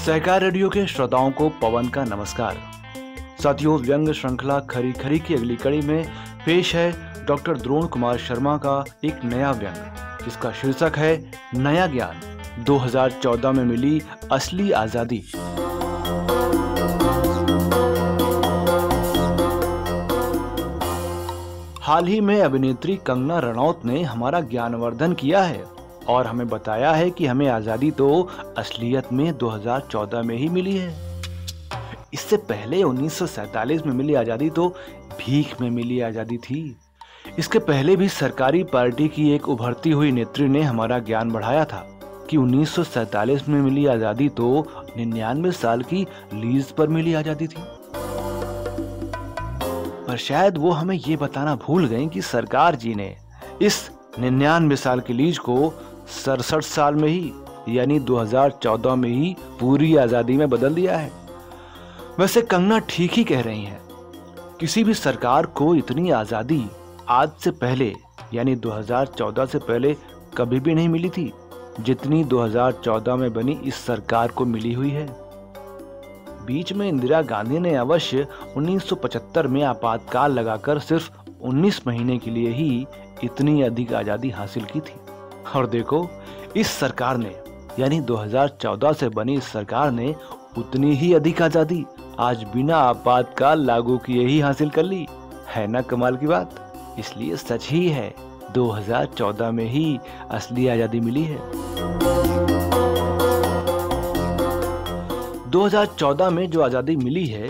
सहकार radio के श्रोताओं को पवन का नमस्कार। साथियों, व्यंग श्रृंखला खरी खरी की अगली कड़ी में पेश है डॉक्टर द्रोण कुमार शर्मा का एक नया व्यंग, जिसका शीर्षक है नया ज्ञान, 2014 में मिली असली आजादी। हाल ही में अभिनेत्री कंगना रनौत ने हमारा ज्ञानवर्धन किया है और हमें बताया है कि हमें आजादी तो असलियत में 2014 में ही मिली है। इससे पहले 1947 में मिली आजादी तो भीख में मिली आजादी थी। इसके पहले भी सरकारी पार्टी की एक उभरती हुई नेत्री ने हमारा ज्ञान बढ़ाया था कि 1947 में मिली आजादी तो 99 साल की लीज पर मिली आजादी थी। पर शायद वो हमें ये बताना भूल गए कि सरकार जी ने इस 99 साल की लीज को 67 साल में ही यानी 2014 में ही पूरी आजादी में बदल दिया है। वैसे कंगना ठीक ही कह रही हैं। किसी भी सरकार को इतनी आजादी आज से पहले यानी 2014 से पहले कभी भी नहीं मिली थी जितनी 2014 में बनी इस सरकार को मिली हुई है। बीच में इंदिरा गांधी ने अवश्य 1975 में आपातकाल लगाकर सिर्फ 19 महीने के लिए ही इतनी अधिक आजादी हासिल की थी। और देखो, इस सरकार ने यानी 2014 से बनी इस सरकार ने उतनी ही अधिक आजादी आज बिना आपातकाल लागू किए ही हासिल कर ली है। ना कमाल की बात। इसलिए सच ही है, 2014 में ही असली आजादी मिली है। 2014 में जो आजादी मिली है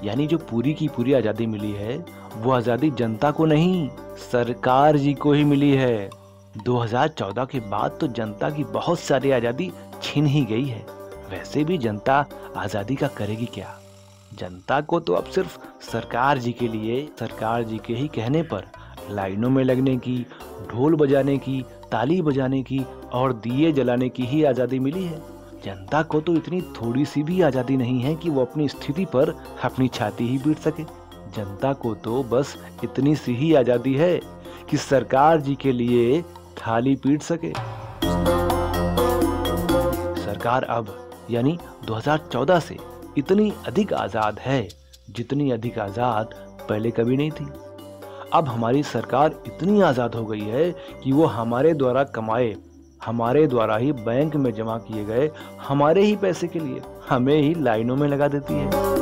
यानी जो पूरी की पूरी आजादी मिली है, वो आजादी जनता को नहीं, सरकार जी को ही मिली है। 2014 के बाद तो जनता की बहुत सारी आजादी छीन ही गई है। वैसे भी जनता आजादी का करेगी क्या? जनता को तो अब सिर्फ सरकार जी के लिए, सरकार जी के ही कहने पर लाइनों में लगने की, ढोल बजाने की, ताली बजाने की और दिए जलाने की ही आजादी मिली है। जनता को तो इतनी थोड़ी सी भी आजादी नहीं है कि वो अपनी स्थिति पर अपनी छाती ही पीट सके। जनता को तो बस इतनी सी ही आजादी है कि सरकार जी के लिए थाली पीट सके। सरकार अब यानी 2014 से इतनी अधिक आजाद है जितनी अधिक आजाद पहले कभी नहीं थी। अब हमारी सरकार इतनी आजाद हो गई है कि वो हमारे द्वारा कमाए, हमारे द्वारा ही बैंक में जमा किए गए हमारे ही पैसे के लिए हमें ही लाइनों में लगा देती है।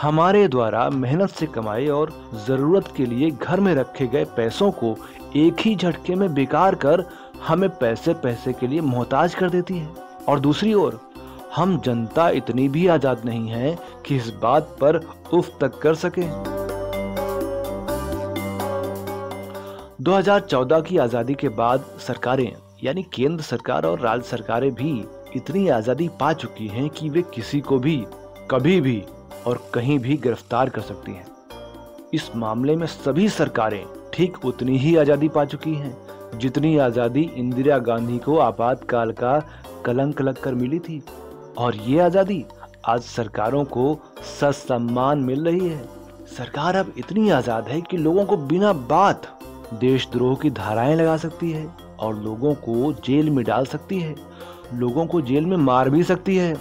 हमारे द्वारा मेहनत से कमाए और जरूरत के लिए घर में रखे गए पैसों को एक ही झटके में बेकार कर हमें पैसे पैसे के लिए मोहताज कर देती है। और दूसरी ओर हम जनता इतनी भी आजाद नहीं है कि इस बात पर उफ तक कर सके। 2014 की आजादी के बाद सरकारें यानी केंद्र सरकार और राज्य सरकारें भी इतनी आजादी पा चुकी हैं कि वे किसी को भी कभी भी और कहीं भी गिरफ्तार कर सकती हैं। इस मामले में सभी सरकारें ठीक उतनी ही आजादी पा चुकी हैं जितनी आजादी इंदिरा गांधी को आपातकाल का कलंक लगकर मिली थी। और ये आजादी आज सरकारों को ससम्मान मिल रही है। सरकार अब इतनी आजाद है कि लोगों को बिना बात देशद्रोह की धाराएं लगा सकती है और लोगों को जेल में डाल सकती है, लोगों को जेल में मार भी सकती है।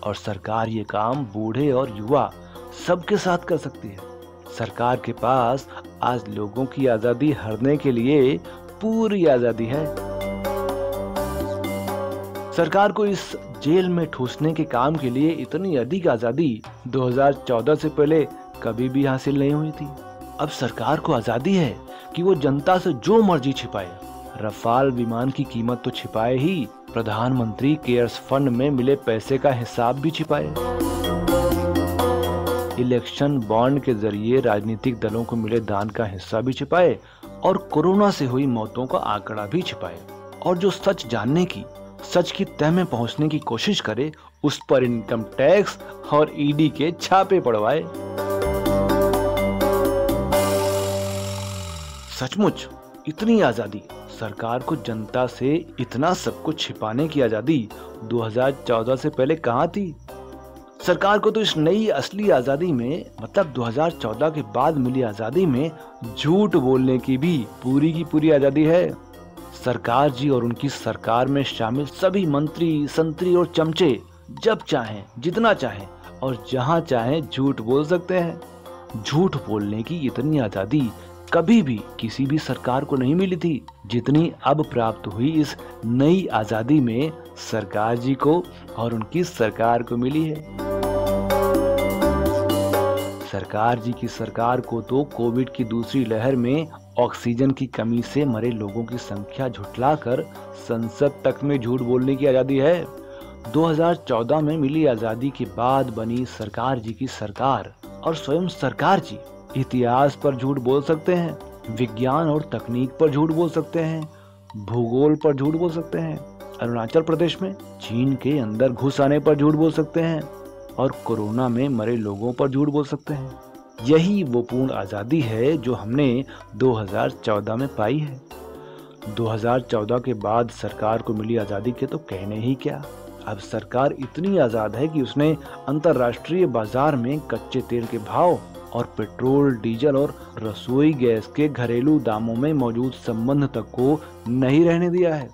और सरकार ये काम बूढ़े और युवा सबके साथ कर सकती है। सरकार के पास आज लोगों की आजादी हरने के लिए पूरी आजादी है। सरकार को इस जेल में ठूसने के काम के लिए इतनी अधिक आजादी 2014 से पहले कभी भी हासिल नहीं हुई थी। अब सरकार को आजादी है कि वो जनता से जो मर्जी छिपाए। रफाल विमान की कीमत तो छिपाए ही, प्रधानमंत्री केयर्स फंड में मिले पैसे का हिसाब भी छिपाए, इलेक्शन बॉन्ड के जरिए राजनीतिक दलों को मिले दान का हिस्सा भी छिपाए और कोरोना से हुई मौतों का आंकड़ा भी छिपाए। और जो सच जानने की, सच की तह में पहुंचने की कोशिश करे, उस पर इनकम टैक्स और ईडी के छापे पड़वाए। सचमुच इतनी आजादी, सरकार को जनता से इतना सब कुछ छिपाने की आजादी 2014 से पहले कहां थी? सरकार को तो इस नई असली आजादी में, मतलब 2014 के बाद मिली आजादी में झूठ बोलने की भी पूरी की पूरी आजादी है। सरकार जी और उनकी सरकार में शामिल सभी मंत्री, संतरी और चमचे जब चाहें, जितना चाहें और जहां चाहें झूठ बोल सकते हैं। झूठ बोलने की इतनी आजादी कभी भी किसी भी सरकार को नहीं मिली थी जितनी अब प्राप्त हुई इस नई आजादी में सरकार जी को और उनकी सरकार को मिली है। सरकार जी की सरकार को तो कोविड की दूसरी लहर में ऑक्सीजन की कमी से मरे लोगों की संख्या झुठलाकर संसद तक में झूठ बोलने की आजादी है। 2014 में मिली आजादी के बाद बनी सरकार जी की सरकार और स्वयं सरकार जी इतिहास पर झूठ बोल सकते हैं, विज्ञान और तकनीक पर झूठ बोल सकते हैं, भूगोल पर झूठ बोल सकते हैं, अरुणाचल प्रदेश में चीन के अंदर घुस आने पर झूठ बोल सकते हैं और कोरोना में मरे लोगों पर झूठ बोल सकते हैं। यही वो पूर्ण आजादी है जो हमने 2014 में पाई है। 2014 के बाद सरकार को मिली आजादी के तो कहने ही क्या। अब सरकार इतनी आजाद है कि उसने अंतर्राष्ट्रीय बाजार में कच्चे तेल के भाव और पेट्रोल, डीजल और रसोई गैस के घरेलू दामों में मौजूद संबंध तक को नहीं रहने दिया है।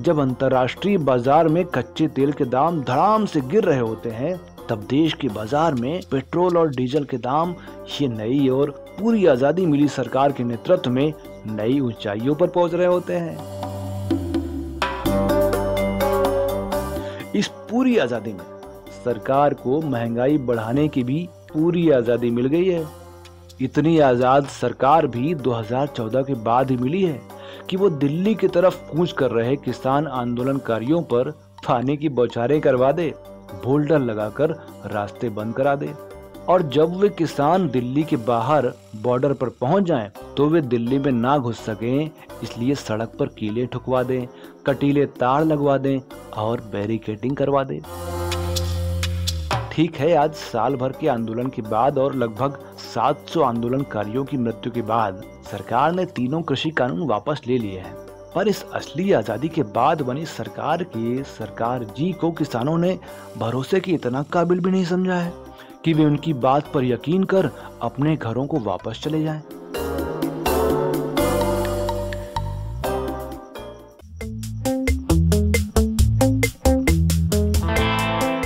जब अंतर्राष्ट्रीय बाजार में कच्चे तेल के दाम धड़ाम से गिर रहे होते हैं, तब देश के बाजार में पेट्रोल और डीजल के दाम ये नई और पूरी आजादी मिली सरकार के नेतृत्व में नई ऊंचाइयों पर पहुंच रहे होते हैं। इस पूरी आजादी में सरकार को महंगाई बढ़ाने की भी पूरी आजादी मिल गई है। इतनी आजाद सरकार भी 2014 के बाद ही मिली है कि वो दिल्ली की तरफ कूच कर रहे किसान आंदोलनकारियों पर पानी की बौछारें करवा दे, बोल्डर लगाकर रास्ते बंद करा दे और जब वे किसान दिल्ली के बाहर बॉर्डर पर पहुंच जाएं, तो वे दिल्ली में ना घुस सकें, इसलिए सड़क पर कीले ठुकवा दें, कटीले तार लगवा दें और बैरिकेडिंग करवा दें। ठीक है, आज साल भर के आंदोलन के बाद और लगभग 700 आंदोलनकारियों की मृत्यु के बाद सरकार ने तीनों कृषि कानून वापस ले लिए हैं, पर इस असली आजादी के बाद बनी सरकार जी को किसानों ने भरोसे के इतना काबिल भी नहीं समझा है कि वे उनकी बात पर यकीन कर अपने घरों को वापस चले जाएं।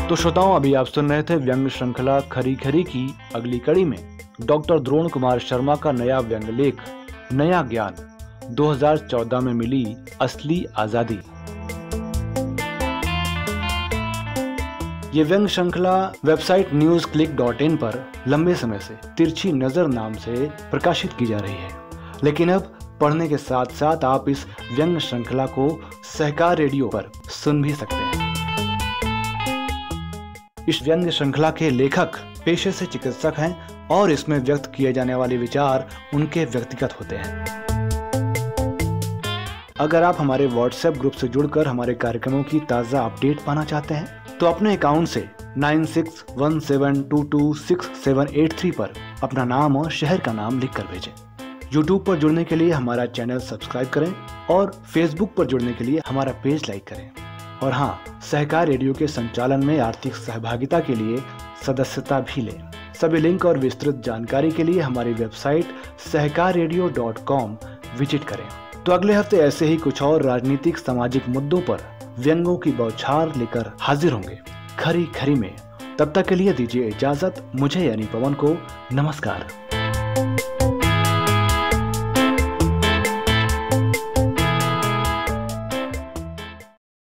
तो श्रोताओं, अभी आप सुन रहे थे व्यंग श्रृंखला खरी खरी की अगली कड़ी में डॉक्टर द्रोण कुमार शर्मा का नया व्यंग लेख नया ज्ञान, 2014 में मिली असली आजादी। ये व्यंग श्रृंखला वेबसाइट newsclick.in पर लंबे समय से तिरछी नजर नाम से प्रकाशित की जा रही है, लेकिन अब पढ़ने के साथ साथ आप इस व्यंग श्रृंखला को सहकार रेडियो पर सुन भी सकते हैं। इस व्यंग श्रृंखला के लेखक पेशे से चिकित्सक हैं और इसमें व्यक्त किए जाने वाले विचार उनके व्यक्तिगत होते हैं। अगर आप हमारे व्हाट्सएप ग्रुप से जुड़कर हमारे कार्यक्रमों की ताज़ा अपडेट पाना चाहते हैं तो अपने अकाउंट से 9617226783 पर अपना नाम और शहर का नाम लिखकर भेजें। यूट्यूब पर जुड़ने के लिए हमारा चैनल सब्सक्राइब करें और फेसबुक पर जुड़ने के लिए हमारा पेज लाइक करें। और हाँ, सहकार रेडियो के संचालन में आर्थिक सहभागिता के लिए सदस्यता भी लें। सभी लिंक और विस्तृत जानकारी के लिए हमारी वेबसाइट सहकाररेडियो.com विजिट करें। तो अगले हफ्ते ऐसे ही कुछ और राजनीतिक सामाजिक मुद्दों पर व्यंगों की बौछार लेकर हाजिर होंगे खरी खरी में। तब तक के लिए दीजिए इजाजत मुझे यानी पवन को। नमस्कार।